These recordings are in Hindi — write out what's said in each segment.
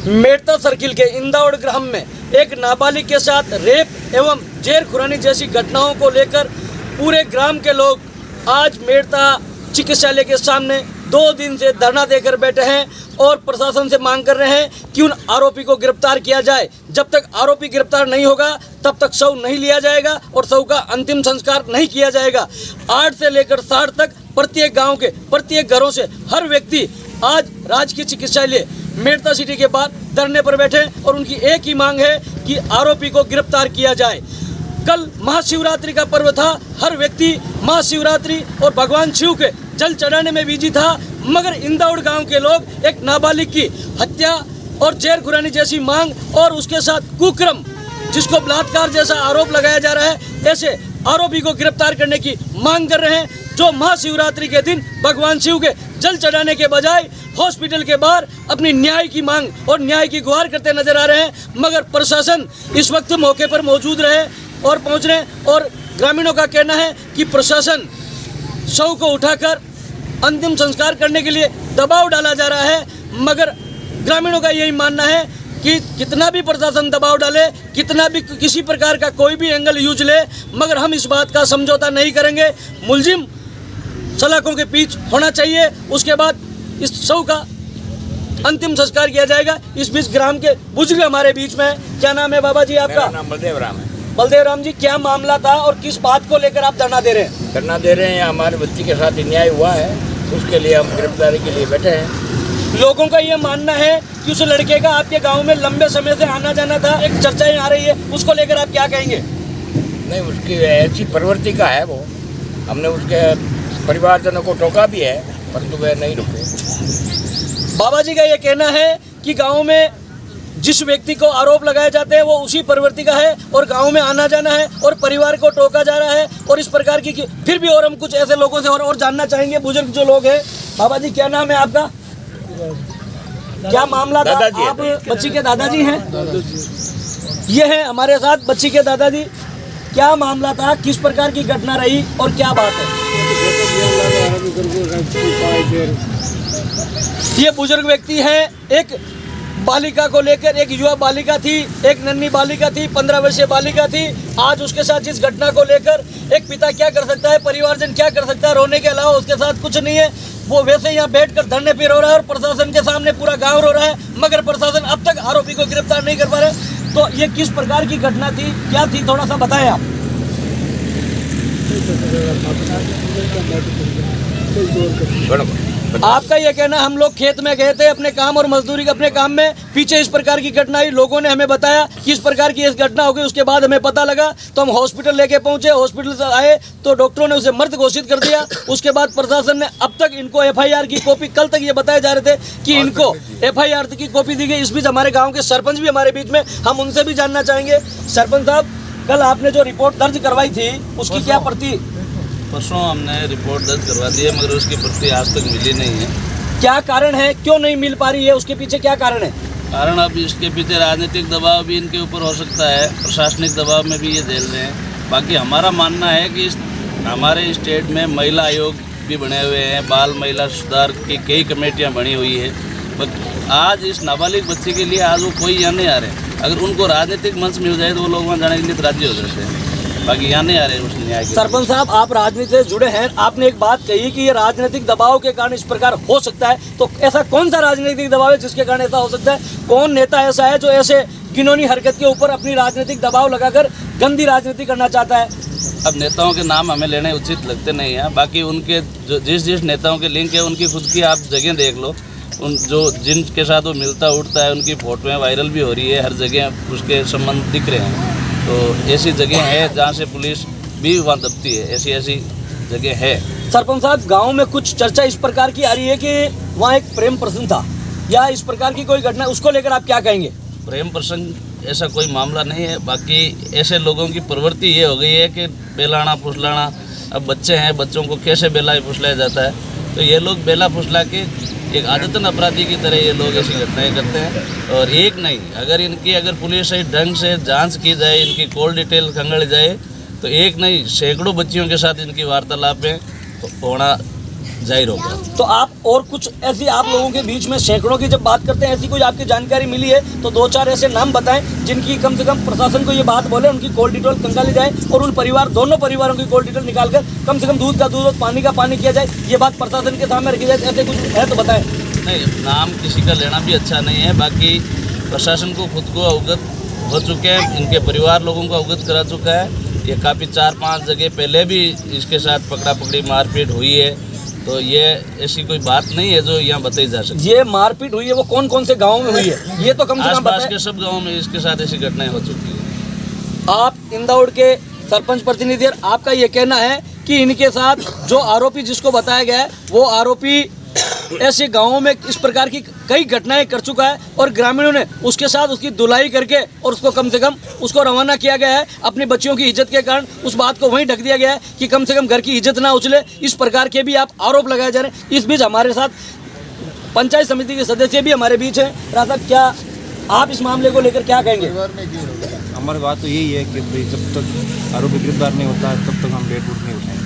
मेड़ता सर्किल के इंदावड़ ग्राम में एक नाबालिग के साथ रेप एवं जेरखुरानी जैसी घटनाओं को लेकर पूरे ग्राम के लोग आज मेड़ता चिकित्सालय के सामने 2 दिन से धरना देकर बैठे हैं और प्रशासन से मांग कर रहे हैं कि उन आरोपी को गिरफ्तार किया जाए। जब तक आरोपी गिरफ्तार नहीं होगा तब तक शव नहीं लिया जाएगा और शव का अंतिम संस्कार नहीं किया जाएगा। 8 से लेकर 60 तक प्रत्येक गांव के प्रत्येक घरों से हर व्यक्ति आज राजकीय चिकित्सालय मेड़ता सिटी के बाद धरने पर बैठे और उनकी एक ही मांग है कि आरोपी को गिरफ्तार किया जाए। कल महाशिवरात्रि का पर्व था, हर व्यक्ति महाशिवरात्रि और भगवान शिव के जल चढ़ाने में बिजी था, मगर इंदावड़ गांव के लोग एक नाबालिग की हत्या और जेरखुरानी जैसी मांग और उसके साथ कुक्रम जिसको बलात्कार जैसा आरोप लगाया जा रहा है, ऐसे आरोपी को गिरफ्तार करने की मांग कर रहे हैं, जो महाशिवरात्रि के दिन भगवान शिव के जल चढ़ाने के बजाय हॉस्पिटल के बाहर अपनी न्याय की मांग और न्याय की गुहार करते नजर आ रहे हैं। मगर प्रशासन इस वक्त मौके पर मौजूद रहे और पहुंच रहे, और ग्रामीणों का कहना है कि प्रशासन शव को उठाकर अंतिम संस्कार करने के लिए दबाव डाला जा रहा है। मगर ग्रामीणों का यही मानना है कि कितना भी प्रशासन दबाव डाले, कितना भी किसी प्रकार का कोई भी एंगल यूज ले, मगर हम इस बात का समझौता नहीं करेंगे। मुलजिम सलाखों के बीच होना चाहिए, उसके बाद इस शव का अंतिम संस्कार किया जाएगा। इस बीच ग्राम के बुजुर्ग हमारे बीच में। क्या नाम है बाबा जी आपका? मेरा नाम बलदेव राम है। बलदेव राम जी, क्या मामला था और किस बात को लेकर आप धरना दे रहे हैं? धरना दे रहे हैं, हमारे बच्ची के साथ अन्याय हुआ है, उसके लिए हम गिरफ्तारी के लिए बैठे हैं। लोगों का ये मानना है कि उस लड़के का आपके गांव में लंबे समय से आना जाना था, एक चर्चाएं आ रही है, उसको लेकर आप क्या कहेंगे? नहीं, उसकी ऐसी प्रवृत्ति का है वो, हमने उसके परिवारजनों को टोका भी है, परंतु वह नहीं रुके। बाबा जी का ये कहना है कि गांव में जिस व्यक्ति को आरोप लगाए जाते हैं वो उसी प्रवृत्ति का है और गांव में आना जाना है और परिवार को टोका जा रहा है और इस प्रकार की फिर भी। और हम कुछ ऐसे लोगों से और जानना चाहेंगे, बुजुर्ग जो लोग हैं। बाबा जी, क्या नाम है आपका? क्या मामला था? आप बच्ची के दादाजी हैं? ये है हमारे साथ बच्ची के दादाजी। क्या मामला था, किस प्रकार की घटना रही और क्या बात है? ये बुजुर्ग व्यक्ति है, एक बालिका को लेकर, एक युवा बालिका थी, एक नन्ही बालिका थी, 15 वर्षीय बालिका थी। आज उसके साथ जिस घटना को लेकर एक पिता क्या कर सकता है, परिवारजन क्या कर सकता है, रोने के अलावा उसके साथ कुछ नहीं है। वो वैसे यहाँ बैठकर धरने पे रो रहा है और प्रशासन के सामने पूरा गांव रो रहा है, मगर प्रशासन अब तक आरोपी को गिरफ्तार नहीं कर पा रहे। तो ये किस प्रकार की घटना थी, क्या थी, थोड़ा सा बताएं आप। आपका ये कहना, हम लोग खेत में गए थे अपने काम और मजदूरी अपने काम में, पीछे इस प्रकार की घटना आई, लोगों ने हमें बताया कि इस प्रकार की इस घटना हो गई। उसके बाद हमें पता लगा तो हम हॉस्पिटल लेके पहुंचे, हॉस्पिटल से आए तो डॉक्टरों ने उसे मृत घोषित कर दिया। उसके बाद प्रशासन ने अब तक इनको FIR की कॉपी, कल तक ये बताए जा रहे थे कि इनको FIR की कॉपी दी गई। इस बीच हमारे गाँव के सरपंच भी हमारे बीच में, हम उनसे भी जानना चाहेंगे। सरपंच साहब, कल आपने जो रिपोर्ट दर्ज करवाई थी उसकी क्या प्रति? परसों हमने रिपोर्ट दर्ज करवा दी है, मगर उसकी प्रति आज तक मिली नहीं है। क्या कारण है, क्यों नहीं मिल पा रही है, उसके पीछे क्या कारण है? कारण अब इसके पीछे राजनीतिक दबाव भी इनके ऊपर हो सकता है, प्रशासनिक दबाव में भी ये झेल रहे हैं। बाकी हमारा मानना है कि हमारे स्टेट में महिला आयोग भी बने हुए हैं, बाल महिला सुधार की कई कमेटियाँ बनी हुई है। आज इस नाबालिग बच्चे के लिए आज वो कोई यहाँ नहीं आ रहे। अगर उनको राजनीतिक मंच मिल जाए तो वो लोग वहाँ जाने के लिए राजी हो जाते हैं, बाकी यहाँ नहीं आ रहे उस न्याय के। सरपंच साहब, आप राजनीति से जुड़े हैं, आपने एक बात कही कि ये राजनीतिक दबाव के कारण इस प्रकार हो सकता है, तो ऐसा कौन सा राजनीतिक दबाव है जिसके कारण ऐसा हो सकता है? कौन नेता ऐसा है जो ऐसे घिनौनी हरकत के ऊपर अपनी राजनीतिक दबाव लगाकर गंदी राजनीति करना चाहता है? अब नेताओं के नाम हमें लेने उचित लगते नहीं हैं, बाकी उनके जो जिस नेताओं के लिंक है उनकी खुद की आप जगह देख लो, उन जो जिनके साथ वो मिलता उठता है उनकी फोटोएं वायरल भी हो रही है, हर जगह उसके संबंध दिख रहे हैं। तो ऐसी जगह है जहाँ से पुलिस भी वहाँ दबती है, ऐसी जगह है। सरपंच साहब, गांव में कुछ चर्चा इस प्रकार की आ रही है कि वहाँ एक प्रेम प्रसंग था या इस प्रकार की कोई घटना, उसको लेकर आप क्या कहेंगे? प्रेम प्रसंग ऐसा कोई मामला नहीं है, बाकी ऐसे लोगों की प्रवृत्ति ये हो गई है कि बेलाना फुसलाना। अब बच्चे हैं, बच्चों को कैसे बेला फुसलाया जाता है, तो ये लोग बेला फुसला के एक आदतन अपराधी की तरह ये लोग ऐसी घटनाएं करते हैं। और एक नहीं, अगर पुलिस सही ढंग से जांच की जाए, इनकी कॉल डिटेल खंगाली जाए, तो एक नहीं सैकड़ों बच्चियों के साथ इनकी वार्तालापें होना जाहिर होगा। तो आप और कुछ ऐसी आप लोगों के बीच में सैकड़ों की जब बात करते हैं, ऐसी कोई आपकी जानकारी मिली है तो 2-4 ऐसे नाम बताएं जिनकी कम से कम प्रशासन को ये बात बोले, उनकी कॉल डिटेल निकाली जाए और उन दोनों परिवारों की कॉल डिटेल निकालकर कम से कम दूध का दूध और पानी का पानी किया जाए। ये बात प्रशासन के सामने रखी जाए। ऐसे कुछ है तो बताएं। नहीं, नाम किसी का लेना भी अच्छा नहीं है। बाकी प्रशासन को खुद को अवगत हो चुके हैं, इनके परिवार लोगों को अवगत करा चुका है। ये काफ़ी 4-5 जगह पहले भी इसके साथ पकड़ा पकड़ी मारपीट हुई है, तो ये ऐसी कोई बात नहीं है जो यहाँ बताई जा सकती। ये मारपीट हुई है वो कौन कौन से गाँव में हुई है ये तो कम से कम आसपास बताएं। के सब गाँव में इसके साथ ऐसी घटनाएं हो चुकी है। आप इंदौर के सरपंच प्रतिनिधि, आपका ये कहना है कि इनके साथ जो आरोपी जिसको बताया गया है वो आरोपी ऐसे गांवों में इस प्रकार की कई घटनाएं कर चुका है और ग्रामीणों ने उसके साथ उसकी धुलाई करके और उसको कम से कम उसको रवाना किया गया है। अपनी बच्चियों की इज्जत के कारण उस बात को वहीं ढक दिया गया है कि कम से कम घर की इज्जत ना उछले। इस प्रकार के भी आप आरोप लगाए जा रहे हैं। इस बीच हमारे साथ पंचायत समिति के सदस्य भी हमारे बीच हैं। राजा साहब, क्या आप इस मामले को लेकर क्या कहेंगे? हमारी बात तो यही है कि भाई जब तक आरोपी गिरफ्तार नहीं होता है तब तक हम डेट नहीं उठाएंगे।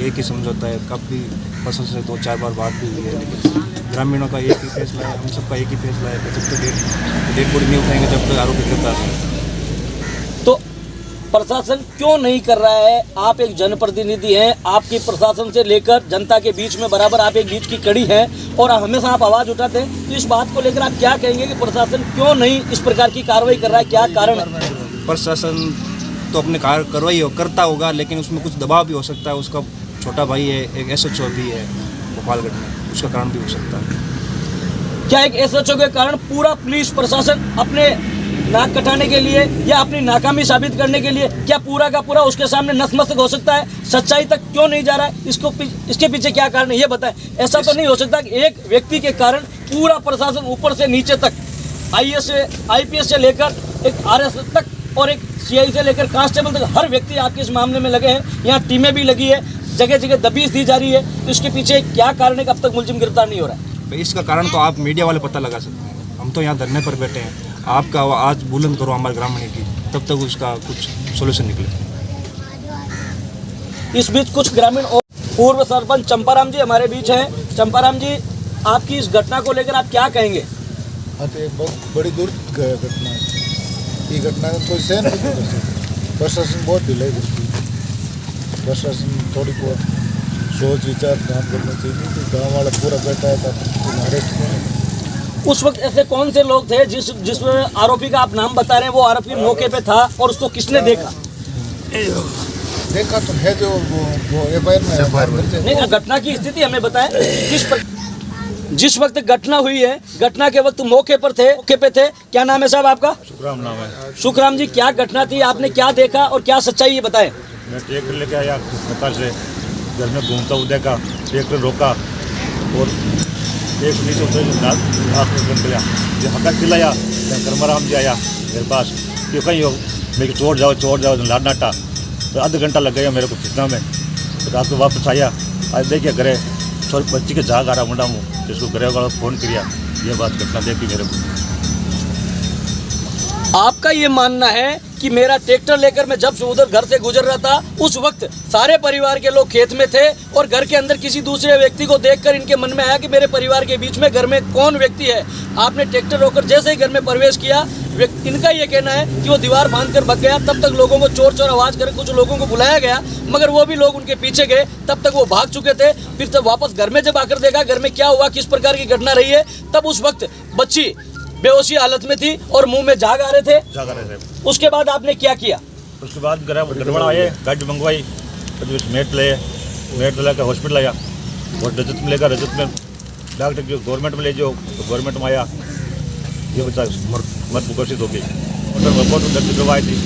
एक ही समझौता है, कब भी फसल से 2-4 बार बात भी हुई है, लेकिन ग्रामीणों का एक ही फैसला है, हम सबका एक ही फैसला है कि जब तक डेट बोर्ड नहीं उठाएंगे जब तक आरोपी गिरफ्तार नहीं। तो प्रशासन क्यों नहीं कर रहा है? आप एक जनप्रतिनिधि हैं, आपकी प्रशासन से लेकर जनता के बीच में बराबर आप एक बीच की कड़ी हैं और हमेशा आप आवाज़ उठाते हैं। तो इस बात को लेकर आप क्या कहेंगे कि प्रशासन क्यों नहीं इस प्रकार की कार्रवाई कर रहा है? क्या कारण है? प्रशासन तो अपने कार्रवाई करता होगा, लेकिन उसमें कुछ दबाव भी हो सकता है। उसका छोटा भाई है, एक SHO भी है गोपालगढ़ में, उसका कारण भी हो सकता है। क्या एक SHO के कारण पूरा पुलिस प्रशासन अपने नाक कटाने के लिए या अपनी नाकामी साबित करने के लिए क्या पूरा का पूरा उसके सामने नतमस्तक हो सकता है? सच्चाई तक क्यों नहीं जा रहा है? इसके पीछे क्या कारण है ये बताएं। ऐसा तो नहीं हो सकता कि एक व्यक्ति के कारण पूरा प्रशासन ऊपर से नीचे तक, IAS से IPS से लेकर एक RS तक और एक CI से लेकर कांस्टेबल तक हर व्यक्ति आपके इस मामले में लगे हैं। यहाँ टीमें भी लगी है, जगह जगह दबीश दी जा रही है। तो इसके पीछे क्या कारण है कि अब तक मुलजिम गिरफ्तार नहीं हो रहा है? इसका कारण तो आप मीडिया वाले पता लगा सकते हैं। हम तो यहाँ धरने पर बैठे हैं, आपका आवाज़ बुलंद करो हमारे ग्रामीण की, तब तक उसका कुछ सोल्यूशन निकले। इस बीच कुछ ग्रामीण और पूर्व सरपंच चंपाराम जी हमारे बीच हैं। चंपाराम जी, आपकी इस घटना को लेकर आप क्या कहेंगे? हाँ, तो एक बहुत बड़ी दुर्घटना है। ये घटना में कोई सहन नहीं कर सकता। प्रशासन बहुत ढिलाई करती है। प्रशासन थोड़ी बहुत सोच विचार काम करना चाहिए कि गाँव वाला पूरा बैठा है अरेस्ट। उस वक्त ऐसे कौन से लोग थे जिसमें आरोपी का आप नाम बता रहे हैं वो आरोपी मौके पे था और उसको किसने देखा? देखा तो है जो वो FIR में नहीं, घटना की स्थिति हमें बताएं। जिस वक्त घटना हुई है, घटना के वक्त मौके पे थे। क्या नाम है साहब आपका? सुखराम नाम है। सुखराम जी, क्या घटना थी? आपने क्या देखा और क्या सच्चाई ये बताएं। मैं ट्रैक्टर लेके आया अस्पताल से, घर में घूमता हूँ देखा, ट्रैक्टर रोका और एक नीचे उतर गया। ये हका चिल्लाया, कर्माराम जी आया मेरे पास, क्यों कहीं हो, मैं छोड़ जाओ लाड नाटा। तो आधा घंटा लग गया मेरे को खींचना में। तो रात को वापस आया, आज देखिए घरे छोटी बच्ची के जाग आ रहा मुंडा मुँह, जिसको घरे वाला फ़ोन किया। ये बात घटना देखी मेरे को। आपका ये मानना है कि मेरा ट्रैक्टर लेकर मैं जब उधर घर से गुजर रहा था उस वक्त सारे परिवार के लोग खेत में थे और घर के अंदर किसी दूसरे व्यक्ति को देखकर इनके मन में आया कि मेरे परिवार के बीच में घर में कौन व्यक्ति है। आपने ट्रैक्टर रोककर जैसे ही घर में प्रवेश किया, इनका ये कहना है कि वो दीवार बांध कर भाग गया। तब तक लोगों को चोर आवाज़ कर कुछ लोगों को बुलाया गया, मगर वो भी लोग उनके पीछे गए। तब तक वो भाग चुके थे। फिर जब वापस घर में जब आकर देखा घर में क्या हुआ, किस प्रकार की घटना रही है, तब उस वक्त बच्ची बेहोशी हालत में थी और मुंह में झाग आ रहे थे। उसके बाद आपने क्या किया? उसके बाद गड़बड़ आए, गाड़ी मंगवाई, मेट लेकर हॉस्पिटल आया और रजत में लेकर रजत में डॉक्टर जो गवर्नमेंट में ले जाओ तो गवर्नमेंट में आया। ये बच्चा मत घोषित हो गई और बहुत दर्द करवाई थी।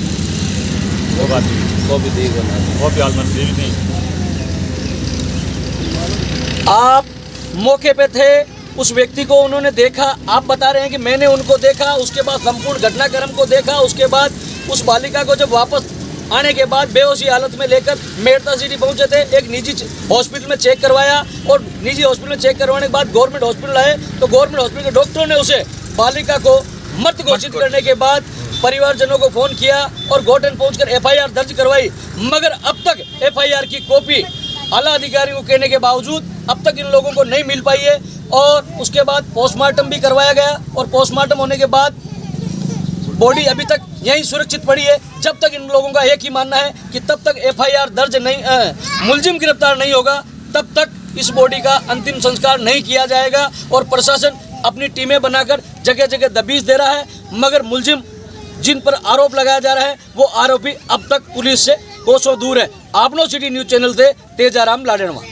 वो बात वो भी हाल मन दी नहीं। आप मौके पे थे, उस व्यक्ति को उन्होंने देखा। आप बता रहे हैं कि मैंने उनको देखा, उसके बाद संपूर्ण घटनाक्रम को देखा। उसके बाद उस बालिका को जब वापस आने के बाद बेहोशी हालत में लेकर मेड़ता सिटी पहुंचे थे। एक निजी हॉस्पिटल में चेक करवाया और निजी हॉस्पिटल में चेक करवाने के बाद गवर्नमेंट हॉस्पिटल आए तो गवर्नमेंट हॉस्पिटल के डॉक्टरों ने उसे बालिका को मृत घोषित करने के बाद परिवारजनों को फोन किया और गोटन पहुंचकर FIR दर्ज करवाई। मगर अब तक FIR की कॉपी आला अधिकारियों को कहने के बावजूद अब तक इन लोगों को नहीं मिल पाई है। और उसके बाद पोस्टमार्टम भी करवाया गया और पोस्टमार्टम होने के बाद बॉडी अभी तक यहीं सुरक्षित पड़ी है। जब तक इन लोगों का एक ही मानना है कि तब तक FIR दर्ज नहीं, मुलजिम गिरफ्तार नहीं होगा, तब तक इस बॉडी का अंतिम संस्कार नहीं किया जाएगा। और प्रशासन अपनी टीमें बनाकर जगह जगह दबीश दे रहा है, मगर मुलजिम जिन पर आरोप लगाया जा रहा है वो आरोपी अब तक पुलिस से कोसों दूर है। आपनो सिटी न्यूज़ चैनल से तेजाराम लाडेनवा।